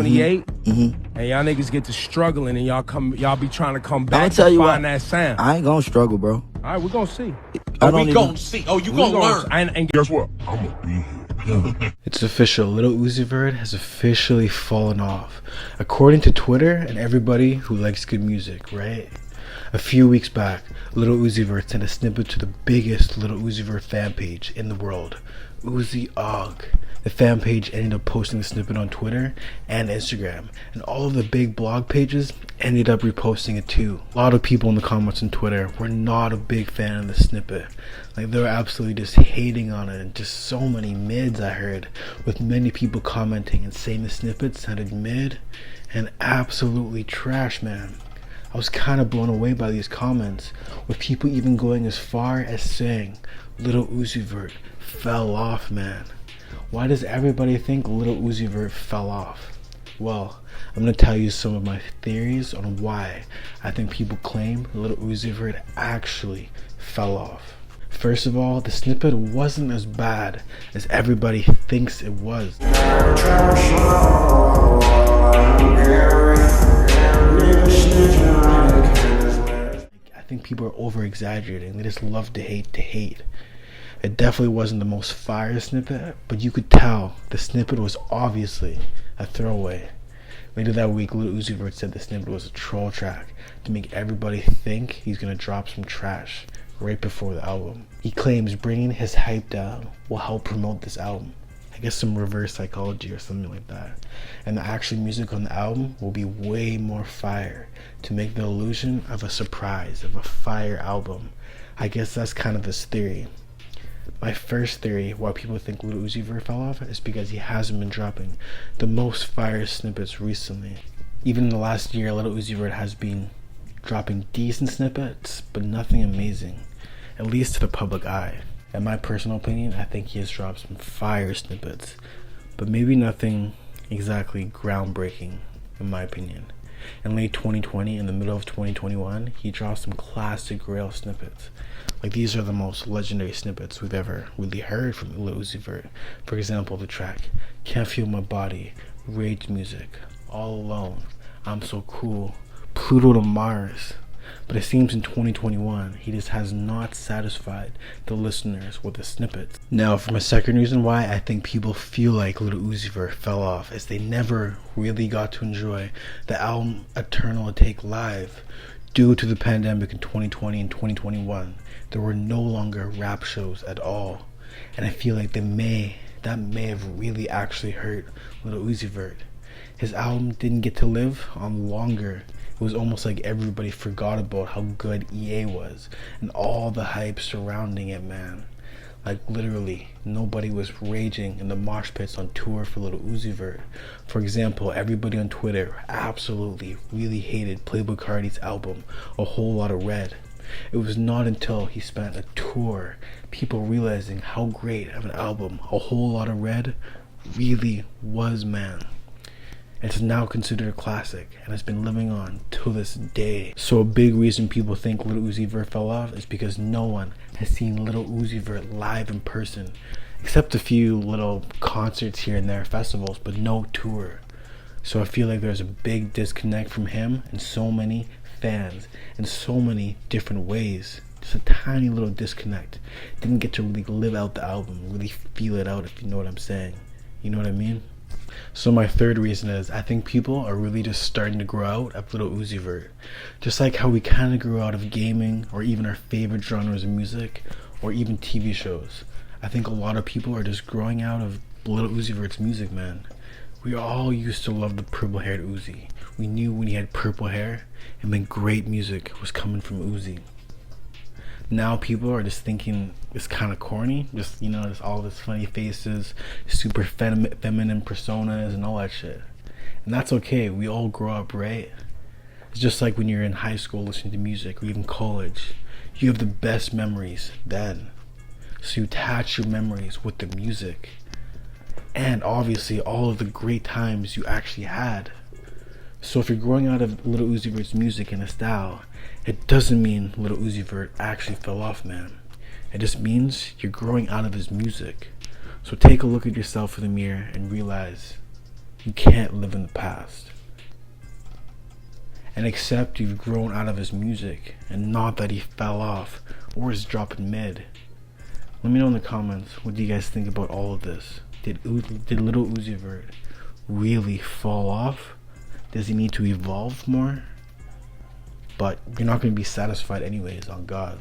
28, and y'all niggas get to struggling, and y'all be trying to come back tell and you find what, that sound. I ain't gonna struggle, bro. All right, we're gonna see. We gonna see. Oh, you gonna learn. And Guess what? I'm gonna be here. It's official. Lil Uzi Vert has officially fallen off. According to Twitter and everybody who likes good music, right? A few weeks back, Lil Uzi Vert sent a snippet to the biggest Lil Uzi Vert fan page in the world, Uzi Og. The fan page ended up posting the snippet on Twitter and Instagram, and all of the big blog pages ended up reposting it too. A lot of people in the comments on Twitter were not a big fan of the snippet. Like, they were absolutely just hating on it, and just so many mids I heard, with many people commenting and saying the snippet sounded mid and absolutely trash, man. I was kind of blown away by these comments, with people even going as far as saying Lil Uzi Vert fell off, man. Why does everybody think Lil Uzi Vert fell off? Well, I'm going to tell you some of my theories on why I think people claim Lil Uzi Vert actually fell off. First of all, the snippet wasn't as bad as everybody thinks it was. I think people are over-exaggerating. They just love to hate. It definitely wasn't the most fire snippet, but you could tell the snippet was obviously a throwaway. Later that week, Lil Uzi Vert said the snippet was a troll track to make everybody think he's gonna drop some trash right before the album. He claims bringing his hype down will help promote this album. I guess some reverse psychology or something like that. And the actual music on the album will be way more fire to make the illusion of a surprise, of a fire album. I guess that's kind of his theory. My first theory why people think Lil Uzi Vert fell off is because he hasn't been dropping the most fire snippets recently. Even in the last year, Lil Uzi Vert has been dropping decent snippets, but nothing amazing, at least to the public eye. In my personal opinion, I think he has dropped some fire snippets, but maybe nothing exactly groundbreaking, in my opinion. In late 2020, in the middle of 2021, he dropped some classic rail snippets. Like, these are the most legendary snippets we've ever really heard from Lil Uzi Vert. For example, the track Can't Feel My Body, Rage Music, All Alone, I'm So Cool, Pluto to Mars. But it seems in 2021, he just has not satisfied the listeners with the snippets. Now, for my second reason why I think people feel like Lil Uzi Vert fell off is they never really got to enjoy the album Eternal Take live. Due to the pandemic in 2020 and 2021, there were no longer rap shows at all. And I feel like that may have really actually hurt Lil Uzi Vert. His album didn't get to live on longer. It was almost like everybody forgot about how good EA was and all the hype surrounding it, man. Like, literally, nobody was raging in the mosh pits on tour for Lil Uzi Vert. For example, everybody on Twitter absolutely really hated Playboi Carti's album, A Whole Lot of Red. It was not until he spent a tour, people realizing how great of an album A Whole Lot of Red really was, man. It's now considered a classic and has been living on to this day. So a big reason people think Lil Uzi Vert fell off is because no one has seen Lil Uzi Vert live in person, except a few little concerts here and there, festivals, but no tour. So I feel like there's a big disconnect from him and so many fans in so many different ways. Just a tiny little disconnect. Didn't get to really live out the album, really feel it out, if you know what I'm saying. You know what I mean? So my third reason is I think people are really just starting to grow out of Lil Uzi Vert. Just like how we kind of grew out of gaming or even our favorite genres of music or even TV shows. I think a lot of people are just growing out of Lil Uzi Vert's music, man. We all used to love the purple-haired Uzi. We knew when he had purple hair, it meant great music was coming from Uzi. Now people are just thinking it's kind of corny, just just all this funny faces, super feminine personas and all that shit. And that's okay, we all grow up, right? It's just like when you're in high school listening to music or even college. You have the best memories then. So you attach your memories with the music. And obviously all of the great times you actually had. So if you're growing out of Lil Uzi Vert's music and his style, it doesn't mean Lil Uzi Vert actually fell off, man. It just means you're growing out of his music. So take a look at yourself in the mirror and realize You can't live in the past and accept you've grown out of his music and not that he fell off or is dropping mid. Let me know in the comments, what do you guys think about all of this? Did Lil Uzi Vert really fall off? Does he need to evolve more? But you're not going to be satisfied anyways, on God.